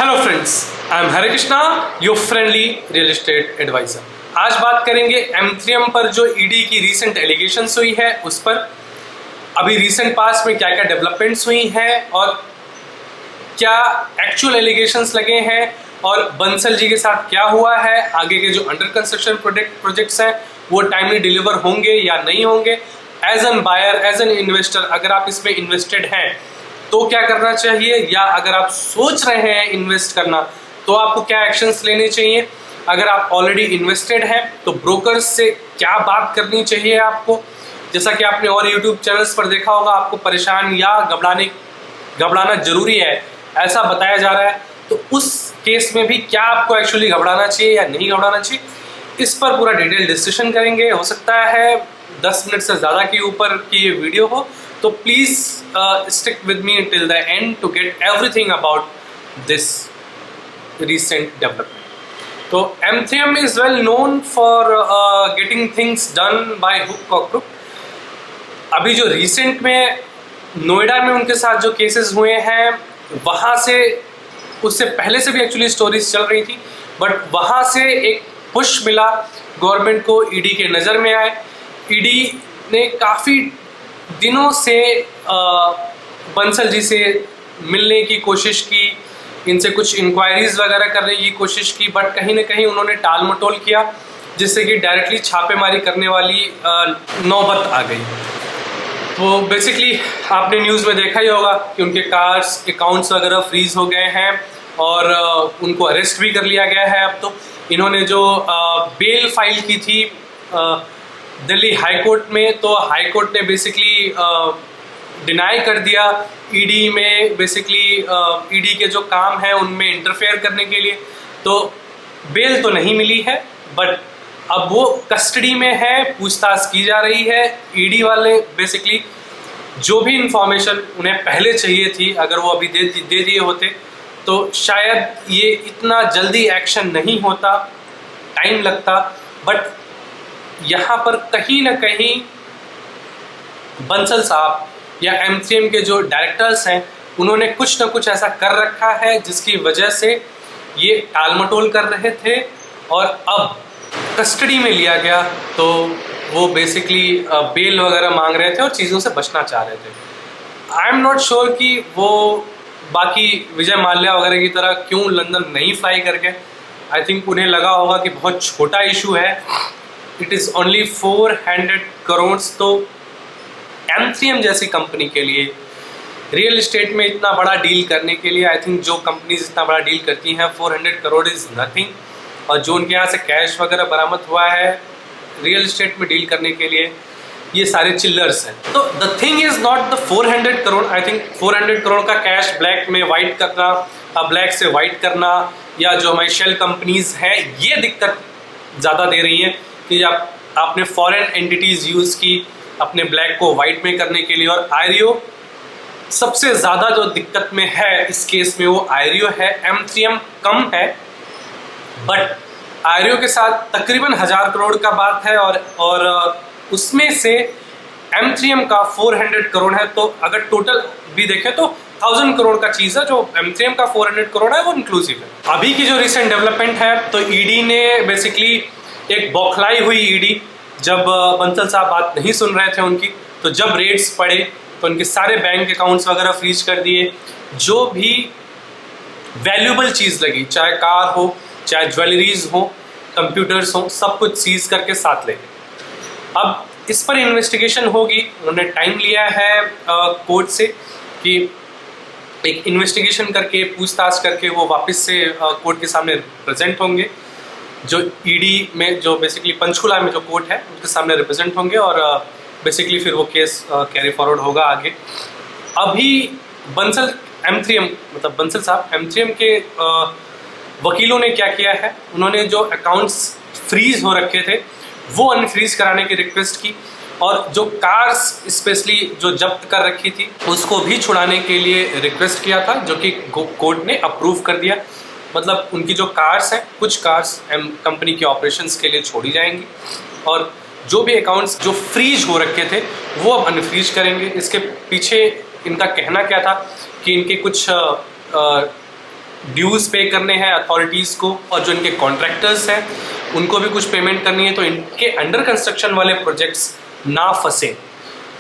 Hello friends, I am Hare Krishna, your friendly real estate adviser. आज बात करेंगे M3M पर जो ईडी की रीसेंट एलिगेशंस हुई है उस पर, अभी रीसेंट पास्ट में क्या क्या डेवलपमेंट्स हुई हैं और क्या एक्चुअल एलिगेशंस लगे हैं और बंसल जी के साथ क्या हुआ है, आगे के जो अंडर कंस्ट्रक्शन प्रोजेक्ट्स हैं वो टाइमली डिलीवर होंगे या नहीं होंगे। As an buyer, as an investor, अगर आप इसमें इन्वेस्टेड हैं तो क्या करना चाहिए, या अगर आप सोच रहे हैं इन्वेस्ट करना तो आपको क्या एक्शंस लेने चाहिए। अगर आप ऑलरेडी इन्वेस्टेड हैं तो ब्रोकर्स से क्या बात करनी चाहिए आपको। जैसा कि आपने और यूट्यूब चैनल्स पर देखा होगा, आपको परेशान या घबराना जरूरी है ऐसा बताया जा रहा है, तो उस केस में भी क्या आपको एक्चुअली घबराना चाहिए या नहीं घबराना चाहिए, इस पर पूरा डिटेल डिस्कशन करेंगे। हो सकता है 10 मिनट से ज़्यादा के ऊपर की ये वीडियो हो, तो please stick with me till the end to get everything about this recent development. So M3M is well known for getting things done by hook or crook. अभी जो रिसेंट में नोएडा में उनके साथ जो केसेस हुए हैं, वहाँ से, उससे पहले से भी एक्चुअली स्टोरीज चल रही थी, बट वहाँ से एक पुश मिला गवर्नमेंट को, ईडी के नज़र में आए। ईडी ने काफ़ी दिनों से बंसल जी से मिलने की कोशिश की, इनसे कुछ इंक्वायरीज वगैरह करने की कोशिश की, बट कहीं ना कहीं उन्होंने टाल मटोल किया, जिससे कि डायरेक्टली छापेमारी करने वाली नौबत आ गई। तो बेसिकली आपने न्यूज़ में देखा ही होगा कि उनके कार्स अकाउंट्स वगैरह फ्रीज हो गए हैं और उनको अरेस्ट भी कर लिया गया है। अब तो इन्होंने जो बेल फाइल की थी दिल्ली हाई कोर्ट में, तो हाई कोर्ट ने बेसिकली डिनाई कर दिया ईडी में, बेसिकली ईडी के जो काम है उनमें इंटरफेयर करने के लिए। तो बेल तो नहीं मिली है, बट अब वो कस्टडी में है, पूछताछ की जा रही है। ईडी वाले बेसिकली जो भी इंफॉर्मेशन उन्हें पहले चाहिए थी, अगर वो अभी दे दिए होते तो शायद ये इतना जल्दी एक्शन नहीं होता, टाइम लगता। बट यहाँ पर कहीं ना कहीं बंसल साहब या M3M के जो डायरेक्टर्स हैं, उन्होंने कुछ ना कुछ ऐसा कर रखा है जिसकी वजह से ये टालमटोल कर रहे थे और अब कस्टडी में लिया गया, तो वो बेसिकली बेल वगैरह मांग रहे थे और चीज़ों से बचना चाह रहे थे। आई एम नॉट श्योर कि वो बाकी विजय माल्या वगैरह की तरह क्यों लंदन नहीं फ्लाई करके, आई थिंक उन्हें लगा होगा कि बहुत छोटा इशू है, इट इज़ ओनली 400 करोड़। तो M3M जैसी कंपनी के लिए, रियल एस्टेट में इतना बड़ा डील करने के लिए, आई थिंक जो कंपनीज इतना बड़ा डील करती हैं, 400 करोड़ इज़ नथिंग। और जो उनके यहाँ से कैश वगैरह बरामद हुआ है रियल एस्टेट में डील करने के लिए, ये सारे चिल्लर्स हैं। तो the thing is not the 400 crore. I think 400 crore का कैश ब्लैक में वाइट करना, ब्लैक से वाइट करना, या जो हमारी शेल कंपनीज हैं, ये दिक्कत ज़्यादा दे रही हैं कि आपने फॉरेन एंटिटीज़ यूज़ की अपने ब्लैक को वाइट में करने के लिए। और आयरियो सबसे ज़्यादा जो दिक्कत में है इस केस में, वो आयरियो है। M3M कम है, बट आयरियो के साथ तकरीबन 1000 करोड़ का बात है, और उसमें से M3M का 400 करोड़ है। तो अगर टोटल भी देखें तो 1000 करोड़ का चीज़ है, जो M3M का 400 करोड़ है वो इंक्लूसिव है। अभी की जो रिसेंट डेवलपमेंट है, तो ईडी ने बेसिकली एक बौखलाई हुई ईडी, जब बंसल साहब बात नहीं सुन रहे थे उनकी, तो जब रेड्स पड़े तो उनके सारे बैंक अकाउंट्स वगैरह फ्रीज कर दिए। जो भी वैल्यूबल चीज़ लगी, चाहे कार हो, चाहे ज्वेलरीज हो, कंप्यूटर्स हो, सब कुछ सीज करके साथ ले गए। अब इस पर इन्वेस्टिगेशन होगी। उन्होंने टाइम लिया है कोर्ट से कि एक इन्वेस्टिगेशन करके, पूछताछ करके वो वापस से कोर्ट के सामने प्रेजेंट होंगे। जो ईडी में, जो बेसिकली पंचकुला में जो कोर्ट है, उसके सामने रिप्रेजेंट होंगे और बेसिकली फिर वो केस कैरी फॉरवर्ड होगा आगे। अभी बंसल M3M, मतलब बंसल साहब M3M के वकीलों ने क्या किया है, उन्होंने जो अकाउंट्स फ्रीज हो रखे थे वो अनफ्रीज कराने की रिक्वेस्ट की, और जो कार्स स्पेशली जो जब्त कर रखी थी उसको भी छुड़ाने के लिए रिक्वेस्ट किया था, जो कि कोर्ट ने अप्रूव कर दिया। मतलब उनकी जो कार्स हैं, कुछ कार्स कंपनी के ऑपरेशंस के लिए छोड़ी जाएंगी, और जो भी अकाउंट्स जो फ्रीज हो रखे थे वो अब अनफ्रीज करेंगे। इसके पीछे इनका कहना क्या था कि इनके कुछ ड्यूज पे करने हैं अथॉरिटीज़ को, और जो इनके कॉन्ट्रैक्टर्स हैं उनको भी कुछ पेमेंट करनी है। तो इनके अंडर कंस्ट्रक्शन वाले प्रोजेक्ट्स ना फंसे,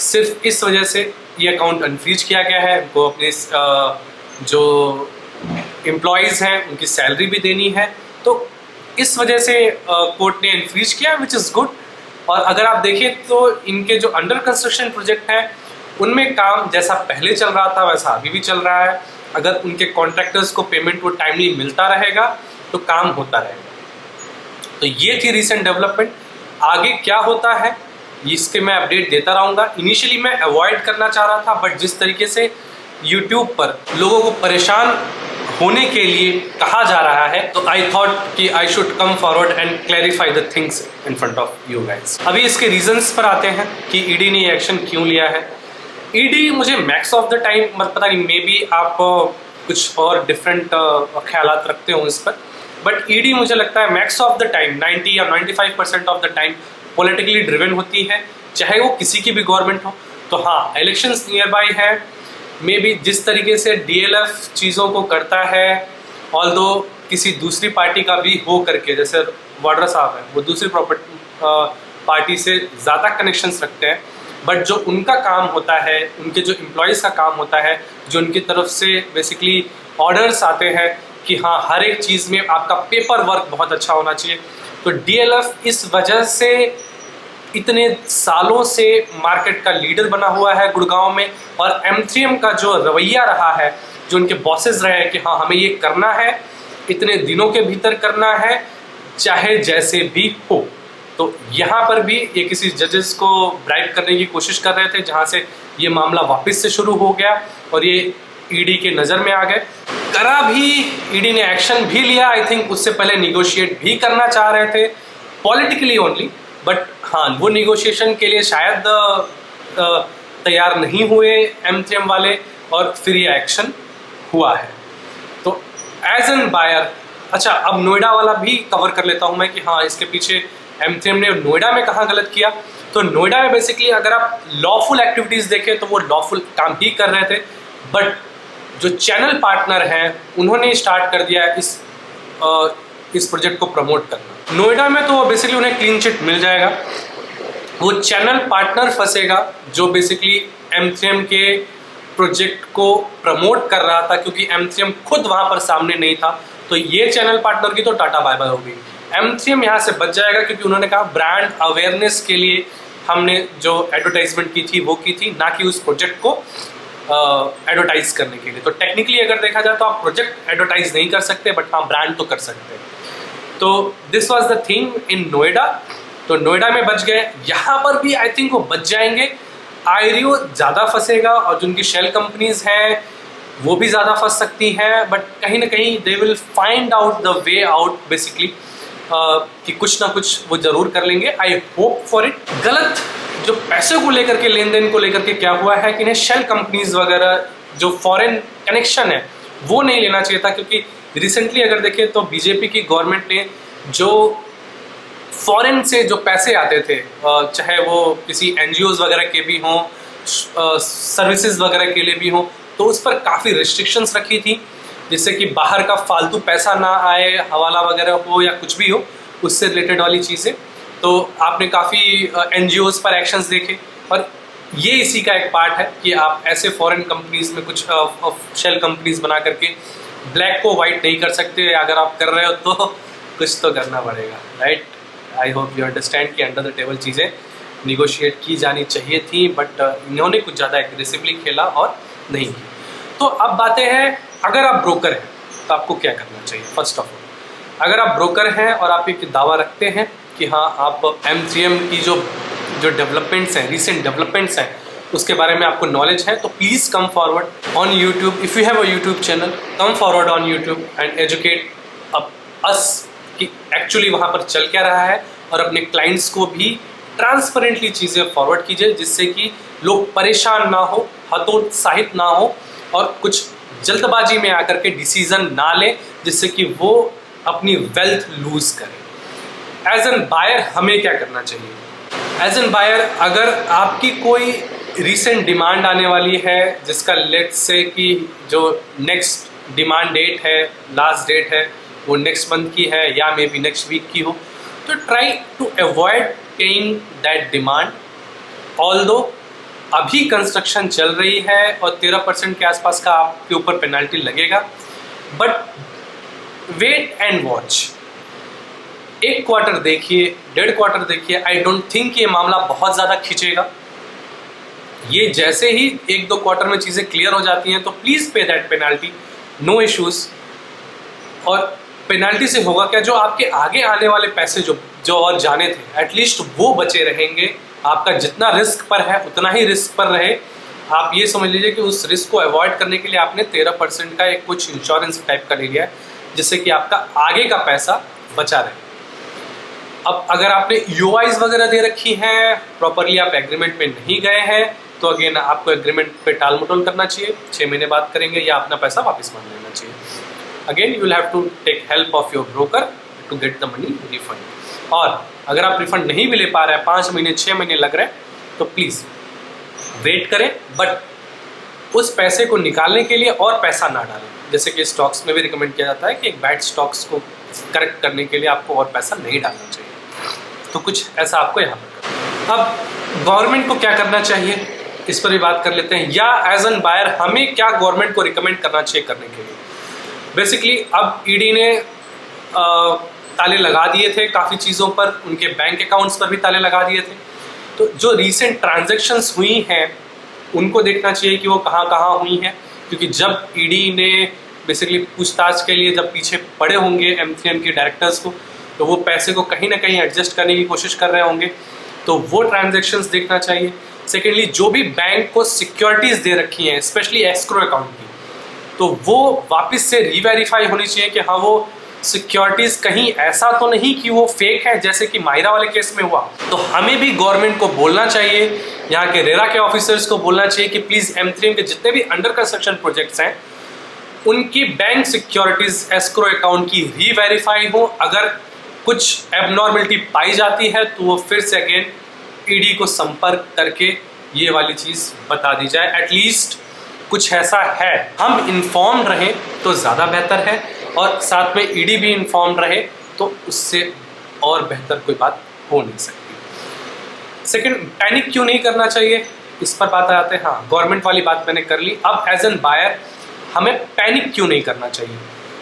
सिर्फ इस वजह से ये अकाउंट अनफ्रीज किया गया है। उनको अपने जो एम्प्लॉयज़ हैं उनकी सैलरी भी देनी है, तो इस वजह से कोर्ट ने अनफ्रीज किया, विच इज़ गुड। और अगर आप देखें तो इनके जो अंडर कंस्ट्रक्शन प्रोजेक्ट हैं उनमें काम जैसा पहले चल रहा था वैसा अभी भी चल रहा है। अगर उनके कॉन्ट्रैक्टर्स को पेमेंट वो टाइमली मिलता रहेगा तो काम होता रहेगा। तो ये थी रीसेंट डेवलपमेंट। आगे क्या होता है इसके मैं अपडेट देता रहूँगा। इनिशियली मैं अवॉइड करना चाह रहा था, बट जिस तरीके से यूट्यूब पर लोगों को परेशान होने के लिए कहा जा रहा है, तो आई थॉट कि I should come forward and clarify the things in front of you guys. अभी इसके रीजंस पर आते हैं कि ईडी ने ये एक्शन क्यों लिया है। ईडी मुझे मैक्स ऑफ द टाइम पता नहीं, मे बी आप कुछ और डिफरेंट ख्यालात रखते हो इस पर, बट ईडी मुझे लगता है मैक्स ऑफ द टाइम 90 या 95% of the time politically driven होती है, चाहे वो किसी की भी गवर्नमेंट हो। तो हाँ, इलेक्शंस नियर बाय है, मे बी जिस तरीके से डीएलएफ चीज़ों को करता है, ऑल्दो किसी दूसरी पार्टी का भी हो करके, जैसे वाड्रा साहब है वो दूसरी पार्टी से ज़्यादा कनेक्शंस रखते हैं, बट जो उनका काम होता है, उनके जो एम्प्लॉयज़ का काम होता है, जो उनकी तरफ से बेसिकली ऑर्डर्स आते हैं कि हाँ हर एक चीज़ में आपका पेपर वर्क बहुत अच्छा होना चाहिए। तो डीएलएफ इस वजह से इतने सालों से मार्केट का लीडर बना हुआ है गुड़गांव में, और M3M का जो रवैया रहा है, जो उनके बॉसेस रहे हैं कि हाँ हमें ये करना है, इतने दिनों के भीतर करना है, चाहे जैसे भी हो। तो यहाँ पर भी ये किसी जजेस को ब्राइब करने की कोशिश कर रहे थे, जहाँ से ये मामला वापस से शुरू हो गया और ये ईडी के नज़र में आ गए। करा भी, ईडी ने एक्शन भी लिया। आई थिंक उससे पहले निगोशिएट भी करना चाह रहे थे पॉलिटिकली ओनली, बट हाँ वो निगोशिएशन के लिए शायद तैयार नहीं हुए M3M वाले, और फिर ये एक्शन हुआ है। तो एज एन बायर, अच्छा अब नोएडा वाला भी कवर कर लेता हूँ मैं कि हाँ इसके पीछे M3M ने नोएडा में कहाँ गलत किया। तो नोएडा में बेसिकली अगर आप लॉफुल एक्टिविटीज़ देखें तो वो लॉफुल काम ही कर रहे थे, बट जो चैनल पार्टनर हैं उन्होंने स्टार्ट कर दिया इस प्रोजेक्ट को प्रमोट करना। नोएडा में तो बेसिकली उन्हें क्लीन चिट मिल जाएगा, वो चैनल पार्टनर फंसेगा जो बेसिकली M3M के प्रोजेक्ट को प्रमोट कर रहा था, क्योंकि M3M खुद वहाँ पर सामने नहीं था। तो ये चैनल पार्टनर की तो टाटा बाय बाय हो गई। M3M यहाँ से बच जाएगा, क्योंकि उन्होंने कहा ब्रांड अवेयरनेस के लिए हमने जो एडवर्टाइजमेंट की थी वो की थी, ना कि उस प्रोजेक्ट को एडवर्टाइज करने के लिए। तो टेक्निकली अगर देखा जाए तो आप प्रोजेक्ट एडवर्टाइज नहीं कर सकते, बट हाँ ब्रांड तो कर सकते हैं। तो this was the thing in Noida. तो नोएडा में बच गए, यहाँ पर भी आई थिंक वो बच जाएंगे। आईरियो ज़्यादा फंसेगा, और जो उनकी शेल कंपनीज हैं वो भी ज़्यादा फंस सकती हैं, बट कहीं ना कहीं they will find out the way out basically, कि कुछ ना कुछ वो ज़रूर कर लेंगे। I hope for it. गलत जो पैसे को लेकर के, लेन देन को लेकर के क्या हुआ है कि इन्हें शेल कंपनीज वगैरह जो फॉरेन कनेक्शन है वो नहीं लेना चाहिए था, क्योंकि रिसेंटली अगर देखें तो बीजेपी की गवर्नमेंट ने जो फॉरेन से जो पैसे आते थे, चाहे वो किसी NGOs वगैरह के भी हों, सर्विसेज वगैरह के लिए भी हों, तो उस पर काफ़ी रिस्ट्रिक्शंस रखी थी, जिससे कि बाहर का फालतू पैसा ना आए, हवाला वगैरह हो या कुछ भी हो उससे रिलेटेड वाली चीज़ें। तो आपने काफ़ी NGOs पर एक्शंस देखे, और ये इसी का एक पार्ट है कि आप ऐसे फॉरेन कंपनीज में कुछ शेल कंपनीज बना करके ब्लैक को वाइट नहीं कर सकते। अगर आप कर रहे हो तो कुछ तो करना पड़ेगा, right. I hope you understand कि अंडर द टेबल चीज़ें निगोशिएट की जानी चाहिए थी, बट इन्होंने कुछ ज़्यादा एग्रेसिवली खेला और नहीं की। तो अब बातें हैं, अगर आप ब्रोकर हैं तो आपको क्या करना चाहिए। फर्स्ट ऑफ ऑल, अगर आप ब्रोकर हैं और आप एक दावा रखते हैं कि हाँ आप M3M की जो डेवलपमेंट्स हैं, रिसेंट डेवलपमेंट्स हैं, उसके बारे में आपको नॉलेज है, तो please come forward on YouTube. If you have a YouTube channel, come forward on YouTube and educate अस कि एक्चुअली वहाँ पर चल क्या रहा है, और अपने क्लाइंट्स को भी ट्रांसपेरेंटली चीज़ें फॉरवर्ड कीजिए, जिससे कि लोग परेशान ना हो, हतोत्साहित ना हो, और कुछ जल्दबाजी में आकर के डिसीज़न ना लें, जिससे कि वो अपनी वेल्थ लूज़ करें। एज एन बायर हमें क्या करना चाहिए। एज एन बायर, अगर आपकी कोई रिसेंट डिमांड आने वाली है, जिसका लेट्स से कि जो नेक्स्ट डिमांड डेट है, लास्ट डेट है, वो नेक्स्ट मंथ की है या मे बी नेक्स्ट वीक की हो, तो try to avoid paying that demand. Although अभी कंस्ट्रक्शन चल रही है और 13% के आसपास का आपके ऊपर पेनल्टी लगेगा, बट वेट एंड वॉच। एक क्वार्टर देखिए, 1.5 क्वार्टर देखिए, आई डोंट थिंक ये मामला बहुत ज़्यादा खींचेगा। ये जैसे ही 1-2 क्वार्टर में चीज़ें क्लियर हो जाती हैं तो please pay that penalty, no issues. और पेनल्टी से होगा क्या, जो आपके आगे आने वाले पैसे जो और जाने थे एटलीस्ट वो बचे रहेंगे। आपका जितना रिस्क पर है उतना ही रिस्क पर रहे। आप ये समझ लीजिए कि उस रिस्क को अवॉइड करने के लिए आपने 13% का एक कुछ इंश्योरेंस टाइप का ले लिया है, जिससे कि आपका आगे का पैसा बचा रहे। अब अगर आपने यूआईज वगैरह दे रखी हैं, प्रॉपरली आप एग्रीमेंट में नहीं गए हैं, तो अगेन आपको एग्रीमेंट पे टाल मटोल करना चाहिए, 6 महीने बाद करेंगे या अपना पैसा वापस मांग लेना चाहिए। Again you will have to take help of your broker to get the money refund. और अगर आप रिफंड नहीं भी ले पा रहे हैं, 5 महीने 6 महीने लग रहे हैं, तो प्लीज़ वेट करें, बट उस पैसे को निकालने के लिए और पैसा ना डालें। जैसे कि स्टॉक्स में भी रिकमेंड किया जाता है कि एक बैड स्टॉक्स को करेक्ट करने के लिए आपको और पैसा नहीं डालना चाहिए, तो कुछ ऐसा आपको यहाँ पर करना। अब गवर्नमेंट को क्या करना चाहिए इस पर भी बात कर लेते हैं, या एज एन बायर हमें क्या गवर्नमेंट को रिकमेंड करना चाहिए करने के लिए। बेसिकली अब ईडी ने ताले लगा दिए थे काफ़ी चीज़ों पर, उनके बैंक अकाउंट्स पर भी ताले लगा दिए थे। तो जो रीसेंट ट्रांजैक्शंस हुई हैं उनको देखना चाहिए कि वो कहाँ कहाँ हुई हैं, क्योंकि जब ईडी ने बेसिकली पूछताछ के लिए जब पीछे पड़े होंगे M3M के डायरेक्टर्स को, तो वो पैसे को कहीं ना कहीं एडजस्ट करने की कोशिश कर रहे होंगे, तो वो ट्रांजैक्शंस देखना चाहिए। सेकेंडली, जो भी बैंक को सिक्योरिटीज़ दे रखी हैं, स्पेशली एस्क्रो अकाउंट की, तो वो वापस से रीवेरीफाई होनी चाहिए कि हाँ वो सिक्योरिटीज़ कहीं ऐसा तो नहीं कि वो फेक है, जैसे कि मायरा वाले केस में हुआ। तो हमें भी गवर्नमेंट को बोलना चाहिए, यहाँ के रेरा के ऑफिसर्स को बोलना चाहिए कि प्लीज़ M3M के जितने भी अंडर कंस्ट्रक्शन प्रोजेक्ट्स हैं उनकी बैंक सिक्योरिटीज़ एस्क्रो अकाउंट की रीवेरीफाई हो। अगर कुछ एबनॉर्मलिटी पाई जाती है तो वो फिर से अगेन ईडी को संपर्क करके ये वाली चीज़ बता दी जाए। एटलीस्ट कुछ ऐसा है, हम इन्फॉर्म रहें तो ज़्यादा बेहतर है, और साथ में ईडी भी इन्फॉर्म रहे तो उससे और बेहतर कोई बात हो नहीं सकती। सेकंड, पैनिक क्यों नहीं करना चाहिए, इस पर बात आते हैं। हाँ, गवर्नमेंट वाली बात मैंने कर ली। अब एज एन बायर हमें पैनिक क्यों नहीं करना चाहिए।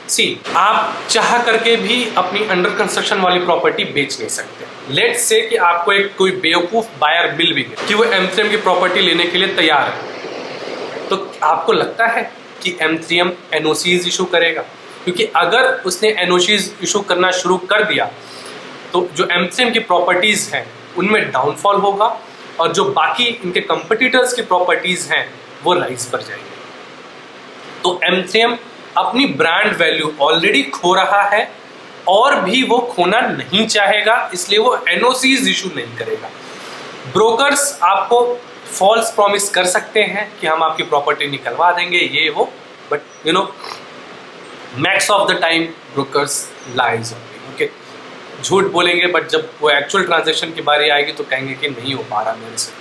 सी, आप चाह करके भी अपनी अंडर कंस्ट्रक्शन वाली प्रॉपर्टी बेच नहीं सकते। लेट्स से कि आपको एक कोई बेवकूफ़ बायर मिल भी गया कि वो M3M की प्रॉपर्टी लेने के लिए तैयार है, तो आपको लगता है कि M3M NOCs इशू करेगा? क्योंकि अगर उसने NOCs इशू करना शुरू कर दिया तो जो M3M की प्रॉपर्टीज़ हैं उनमें डाउनफॉल होगा, और जो बाकी इनके कंपटीटर्स की प्रॉपर्टीज़ हैं वो राइज पर जाएंगी। तो M3M अपनी ब्रांड वैल्यू ऑलरेडी खो रहा है और भी वो खोना नहीं चाहेगा, इसलिए वो NOCs इशू नहीं करेगा। ब्रोकर्स आपको फॉल्स प्रॉमिस कर सकते हैं कि हम आपकी प्रॉपर्टी निकलवा देंगे, ये वो, but you know max of the time brokers lies होंगे, ओके, झूठ बोलेंगे, बट जब वो एक्चुअल ट्रांजैक्शन की बारी आएगी तो कहेंगे कि नहीं हो पा रहा मेरे से,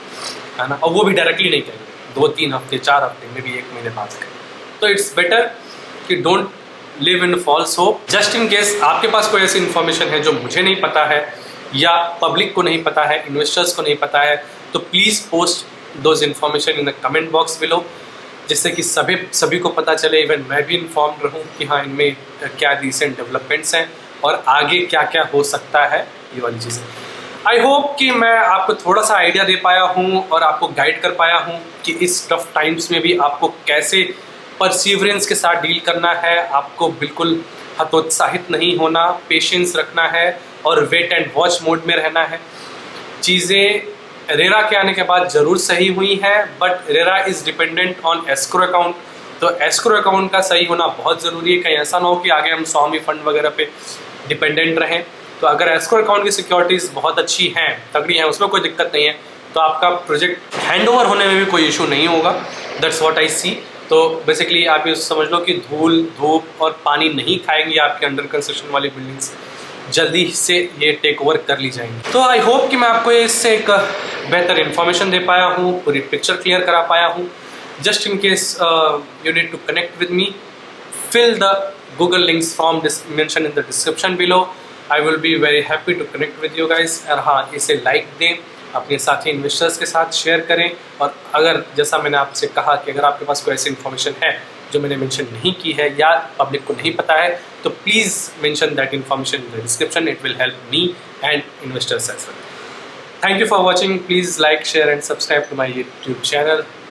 है ना। और वो भी डायरेक्टली नहीं कहेंगे, 2-3 हफ्ते 4 हफ्ते में भी 1 महीने बाद कहेंगे। तो इट्स बेटर कि don't live in false hope. Just in case आपके पास कोई ऐसी इन्फॉर्मेशन है जो मुझे नहीं पता है या पब्लिक को नहीं पता है, इन्वेस्टर्स को नहीं पता है, तो please post those information in the comment box below, जिससे कि सभी को पता चले, इवन मैं भी इन्फॉर्म रहूं कि हाँ इनमें क्या रिसेंट डेवलपमेंट्स हैं और आगे क्या क्या हो सकता है, ये वाली चीज़ें। आई होप कि मैं आपको थोड़ा सा आइडिया दे पाया हूँ और आपको गाइड कर पाया हूँ कि इस टफ टाइम्स में भी आपको कैसे परसीवरेंस के साथ डील करना है। आपको बिल्कुल हतोत्साहित नहीं होना, पेशेंस रखना है और वेट एंड वॉच मोड में रहना है। चीज़ें रेरा के आने के बाद ज़रूर सही हुई हैं, but RERA is dependent on escrow account, तो एस्क्रो अकाउंट का सही होना बहुत ज़रूरी है। कहीं ऐसा ना हो कि आगे हम स्वामी फंड वगैरह पे डिपेंडेंट रहें। तो अगर एस्क्रो अकाउंट की सिक्योरिटीज़ बहुत अच्छी हैं, तगड़ी हैं, उसमें कोई दिक्कत नहीं है, तो आपका प्रोजेक्ट हैंडओवर होने में भी कोई इशू नहीं होगा। दैट्स व्हाट आई सी। तो बेसिकली आप ये समझ लो कि धूल, धूप और पानी नहीं खाएंगी आपके अंडर कंस्ट्रक्शन वाली बिल्डिंग्स, जल्दी से ये टेक ओवर कर ली जाएंगी। तो आई होप कि मैं आपको इससे एक बेहतर इन्फॉर्मेशन दे पाया हूँ, पूरी पिक्चर क्लियर करा पाया हूँ। Just in case you need to connect with me, fill the Google links from mentioned in the description below. I will be very happy to connect with you guys. और हाँ, इसे like दें, अपने साथी investors के साथ share करें, और अगर जैसा मैंने आपसे कहा कि अगर आपके पास कोई ऐसी इन्फॉर्मेशन है जो मैंने मेंशन नहीं की है या पब्लिक को नहीं पता है, तो please mention that information in the description. It will help me and investors as well. Thank you for watching. Please like, share and subscribe to my YouTube channel.